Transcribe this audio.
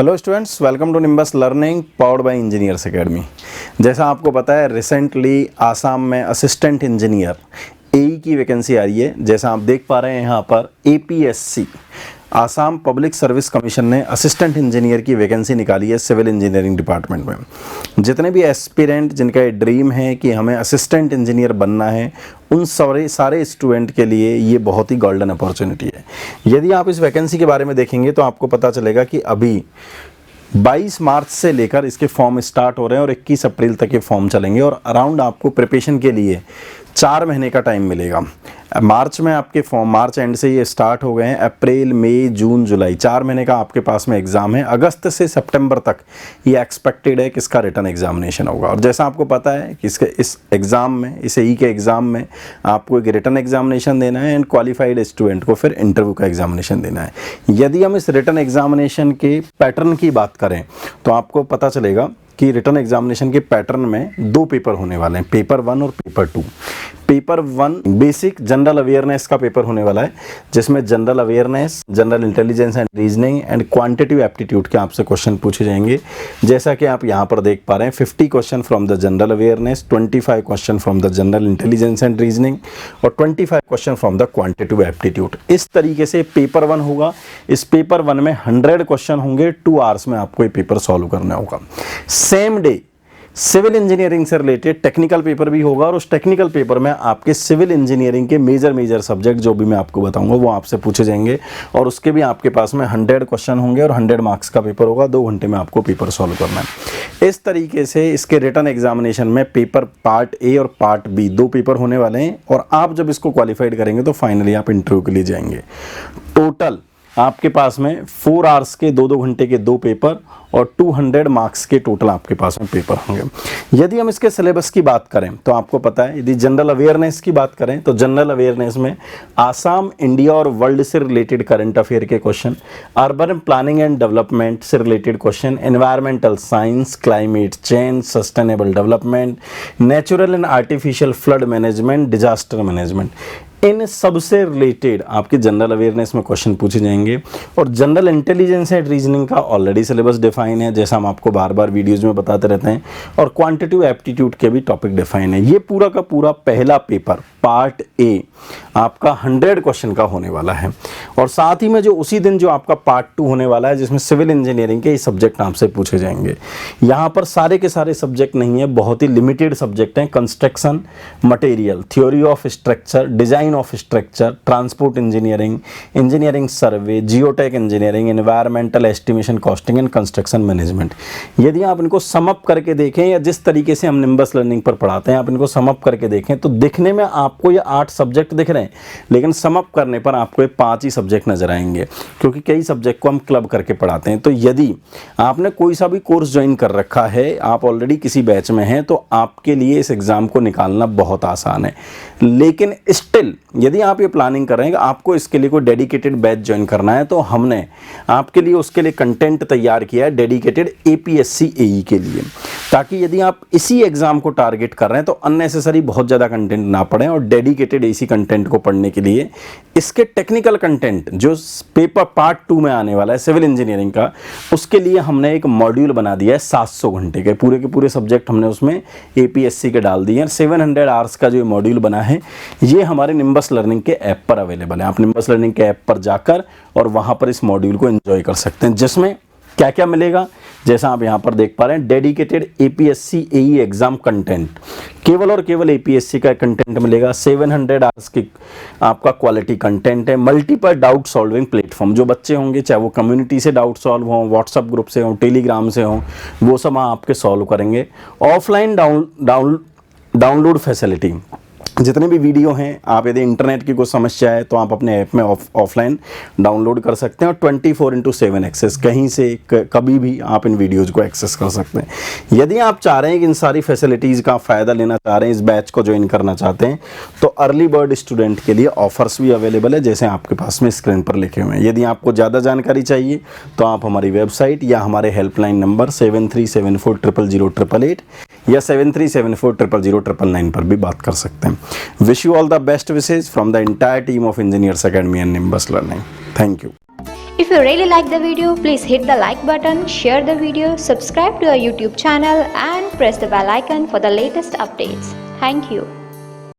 Hello students, welcome to Nimbus learning powered by engineers academy. जैसा आपको पता है, रिसेंटली आसाम में असिस्टेंट इंजीनियर एई की वैकेंसी आ रही है। जैसा आप देख पा रहे हैं यहाँ पर APSC Assam public service commission ने असिस्टेंट इंजीनियर की वैकेंसी निकाली है सिविल इंजीनियरिंग डिपार्टमेंट में। जितने भी एस्पिरेंट जिनका ये ड्रीम है कि हमें असिस्टेंट इंजीनियर बनना है, उन सारे स्टूडेंट के लिए ये बहुत ही गोल्डन अपॉर्चुनिटी है। यदि आप इस वैकेंसी के बारे में देखेंगे तो आपको पता चलेगा कि अभी 22 मार्च से लेकर इसके फॉर्म स्टार्ट हो रहे हैं और 21 अप्रैल तक ये फॉर्म चलेंगे और अराउंड आपको प्रिपरेशन के लिए 4 महीने का टाइम मिलेगा। मार्च में आपके फॉर्म, मार्च एंड से ये स्टार्ट हो गए हैं। अप्रैल, मई, जून, जुलाई, 4 महीने का आपके पास में एग्ज़ाम है। अगस्त से सितंबर तक ये एक्सपेक्टेड है कि इसका रिटन एग्जामिनेशन होगा। और जैसा आपको पता है कि इसके इस एग्ज़ाम में, इस ई के एग्ज़ाम में आपको एक रिटन एग्जामिनेशन देना है एंड क्वालिफाइड स्टूडेंट को फिर इंटरव्यू का एग्जामिनेशन देना है। यदि हम इस रिटन एग्जामिनेशन के पैटर्न की बात करें तो आपको पता चलेगा कि रिटन एग्जामिनेशन के पैटर्न में 2 पेपर होने वाले हैं, पेपर 1 और paper 2। Paper 1 basic general awareness का पेपर होने वाला है, जिसमें general awareness, general intelligence and reasoning and quantitative aptitude के आपसे क्वेश्चन पूछे जाएंगे। जैसा कि आप यहाँ पर देख पा रहे हैं, 50 question from the general awareness, 25 question from the general intelligence and reasoning और 25 question from the quantitative aptitude. इस तरीके से पेपर 1 होगा। इस पेपर 1 में 100 क्वेश्चन होंगे। 2 आवर्स में आपको ये पेपर सॉल्व करना होगा। सेम डे सिविल इंजीनियरिंग से रिलेटेड टेक्निकल पेपर भी होगा और उस टेक्निकल पेपर में आपके सिविल इंजीनियरिंग के मेजर सब्जेक्ट जो भी मैं आपको बताऊंगा वो आपसे पूछे जाएंगे और उसके भी आपके पास में 100 क्वेश्चन होंगे और 100 मार्क्स का पेपर होगा। 2 घंटे में आपको पेपर सॉल्व करना है। इस तरीके से इसके रिटन एग्जामिनेशन में पेपर पार्ट ए और पार्ट बी 2 पेपर होने वाले हैं और आप जब इसको क्वालिफाइड करेंगे तो फाइनली आप इंटरव्यू के लिए जाएंगे। टोटल आपके पास में 4 आवर्स के 2-2 घंटे के 2 पेपर और 200 मार्क्स के टोटल आपके पास में पेपर होंगे। यदि हम इसके सिलेबस की बात करें तो आपको पता है, यदि जनरल अवेयरनेस की बात करें तो जनरल अवेयरनेस में आसाम, इंडिया और वर्ल्ड से रिलेटेड करंट अफेयर के question, urban planning and development से related question, environmental science, climate change, sustainable development, natural and artificial flood management, disaster management, इन सब से रिलेटेड आपके जनरल अवेयरनेस में क्वेश्चन पूछे जाएंगे। और जनरल इंटेलिजेंस एंड रीजनिंग का ऑलरेडी सिलेबस डिफाइन है, जैसा हम आपको बार बार वीडियोस में बताते रहते हैं, और क्वांटिटेटिव एप्टीट्यूड के भी टॉपिक डिफाइन है। ये पूरा का पूरा पहला पेपर पार्ट ए आपका 100 क्वेश्चन का होने वाला है। और साथ ही में जो उसी दिन जो आपका पार्ट 2 होने वाला है, जिसमें सिविल इंजीनियरिंग के सब्जेक्ट आपसे पूछे जाएंगे। यहाँ पर सारे के सारे सब्जेक्ट नहीं है, बहुत ही लिमिटेड सब्जेक्ट हैं। Construction material, theory of structure, design of structure, transport engineering, engineering survey, geotech engineering, environmental estimation, costing and construction management. यदि आप इनको समअप करके देखें या जिस तरीके से हम निम्बस लर्निंग पर पढ़ाते हैं, आप इनको समअप करके देखें तो दिखने में आपको ये 8 सब्जेक्ट दिख रहे हैं, लेकिन समअप करने पर आपको ये 5 ही सब्जेक्ट नजर आएंगे, क्योंकि कई सब्जेक्ट को हम क्लब करके पढ़ाते हैं। तो यदि आपने कोई सा भी कोर्स ज्वाइन कर रखा है, आप ऑलरेडी किसी बैच में हैं, तो आपके लिए इस एग्जाम को निकालना बहुत आसान है। लेकिन स्टिल यदि आप ये प्लानिंग कर रहे हैं कि आपको इसके लिए कोई डेडिकेटेड बैच ज्वाइन करना है, तो हमने आपके लिए उसके लिए कंटेंट तैयार किया है डेडिकेटेड एपीएससी एई के लिए, ताकि यदि आप इसी एग्जाम को टारगेट कर रहे हैं तो अननेसेसरी बहुत ज़्यादा कंटेंट ना पढ़ें और डेडिकेटेड इसी कंटेंट को पढ़ने के लिए इसके टेक्निकल कंटेंट जो पेपर पार्ट 2 में आने वाला है सिविल इंजीनियरिंग का, उसके लिए हमने एक मॉड्यूल बना दिया है 700 घंटे के। पूरे के पूरे सब्जेक्ट हमने उसमें एपीएससी के डाल दिए हैं। 700 आवर्स का जो मॉड्यूल बना है, ये हमारे निम्बस लर्निंग के ऐप पर अवेलेबल है। आप निम्बस लर्निंग के ऐप पर जाकर और वहाँ पर इस मॉड्यूल को एंजॉय कर सकते हैं, जिसमें क्या क्या मिलेगा, जैसा आप यहाँ पर देख पा रहे हैं, डेडिकेटेड एपीएससी एई एग्जाम कंटेंट, केवल और केवल एपीएससी का कंटेंट मिलेगा। 700 आवर्स की आपका क्वालिटी कंटेंट है। मल्टीपल डाउट सॉल्विंग प्लेटफॉर्म, जो बच्चे होंगे चाहे वो कम्युनिटी से डाउट सॉल्व हों, व्हाट्सएप ग्रुप से हों, टेलीग्राम से हों, वो सब आपके सॉल्व करेंगे। ऑफलाइन डाउनलोड फैसिलिटी, जितने भी वीडियो हैं, आप यदि इंटरनेट की कोई समस्या है तो आप अपने ऐप में ऑफलाइन डाउनलोड कर सकते हैं और 24/7 एक्सेस, कहीं से कभी भी आप इन वीडियोज़ को एक्सेस कर सकते हैं। यदि आप चाह रहे हैं कि इन सारी फैसिलिटीज़ का फ़ायदा लेना चाह रहे हैं, इस बैच को ज्वाइन करना चाहते हैं, तो अर्ली बर्ड स्टूडेंट के लिए ऑफर्स भी अवेलेबल है, जैसे आपके पास में स्क्रीन पर लिखे हुए हैं। यदि आपको ज़्यादा जानकारी चाहिए तो आप हमारी वेबसाइट या हमारे हेल्पलाइन नंबर 7374000888 या 7374000999 पर भी बात कर सकते हैं। Wish you all the best wishes from the entire team of Engineers Academy and Nimbus Learning. Thank you. If you really like the video, please hit the like button, share the video, subscribe to our YouTube channel and press the bell icon for the latest updates. Thank you.